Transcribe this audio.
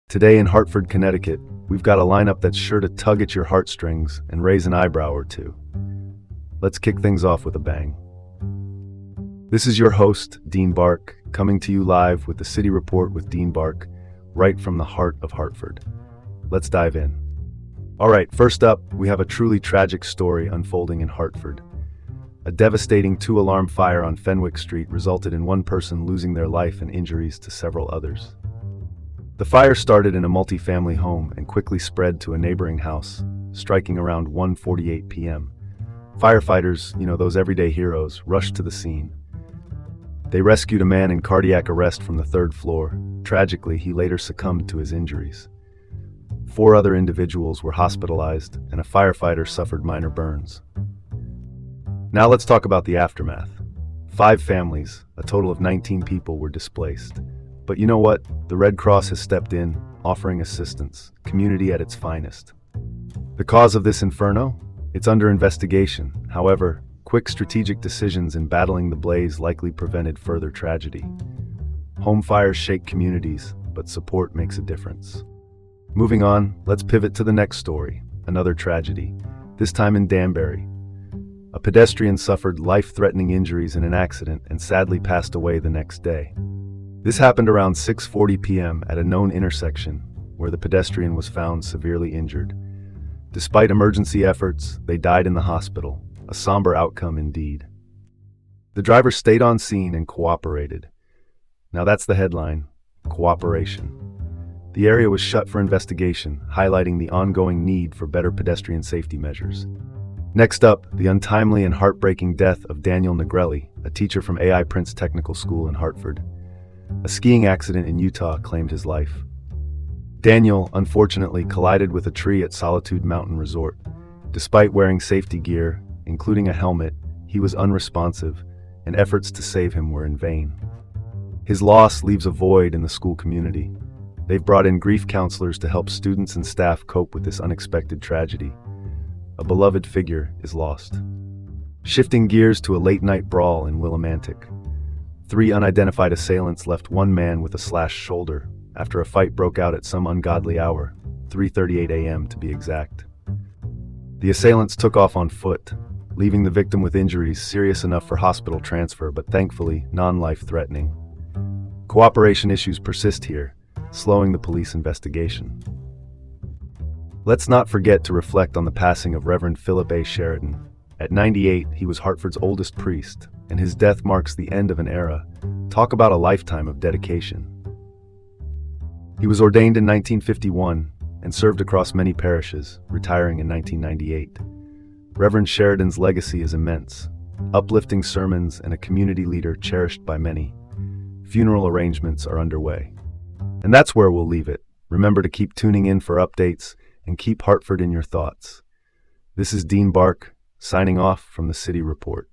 Today in Hartford, Connecticut, we've got a lineup that's sure to tug at your heartstrings and raise an eyebrow or two. Let's kick things off with a bang. This is your host, Dean Bark, coming to you live with the City Report with Dean Bark, right from the heart of Hartford. Let's dive in. All right, first up, we have a truly tragic story unfolding in Hartford. A devastating two-alarm fire on Fenwick Street resulted in one person losing their life and injuries to several others. The fire started in a multi-family home and quickly spread to a neighboring house, striking around 1:48 p.m. Firefighters, those everyday heroes, rushed to the scene. They rescued a man in cardiac arrest from the third floor. Tragically, he later succumbed to his injuries. 4 other individuals were hospitalized, and a firefighter suffered minor burns. Now let's talk about the aftermath. 5 families, a total of 19 people, were displaced. But you know what? The Red Cross has stepped in, offering assistance, community at its finest. The cause of this inferno? It's under investigation. However, quick strategic decisions in battling the blaze likely prevented further tragedy. Home fires shake communities, but support makes a difference. Moving on, let's pivot to the next story, another tragedy, this time in Danbury. A pedestrian suffered life-threatening injuries in an accident and sadly passed away the next day. This happened around 6:40 p.m. at a known intersection where the pedestrian was found severely injured. Despite emergency efforts, they died in the hospital, a somber outcome indeed. The driver stayed on scene and cooperated. Now that's the headline, cooperation. The area was shut for investigation, highlighting the ongoing need for better pedestrian safety measures. Next up, the untimely and heartbreaking death of Daniel Negrelli, a teacher from AI Prince Technical School in Hartford. A skiing accident in Utah claimed his life. Daniel, unfortunately, collided with a tree at Solitude Mountain Resort. Despite wearing safety gear, including a helmet, he was unresponsive, and efforts to save him were in vain. His loss leaves a void in the school community. They've brought in grief counselors to help students and staff cope with this unexpected tragedy. A beloved figure is lost. Shifting gears to a late-night brawl in Willimantic. 3 unidentified assailants left one man with a slashed shoulder after a fight broke out at some ungodly hour, 3:38 a.m. to be exact. The assailants took off on foot, leaving the victim with injuries serious enough for hospital transfer, but thankfully non-life-threatening. Cooperation issues persist here, slowing the police investigation. Let's not forget to reflect on the passing of Reverend Philip A. Sheridan. At 98, he was Hartford's oldest priest, and his death marks the end of an era. Talk about a lifetime of dedication. He was ordained in 1951 and served across many parishes, retiring in 1998. Reverend Sheridan's legacy is immense, uplifting sermons and a community leader cherished by many. Funeral arrangements are underway. And that's where we'll leave it. Remember to keep tuning in for updates and keep Hartford in your thoughts. This is Dean Bark, signing off from the City Report.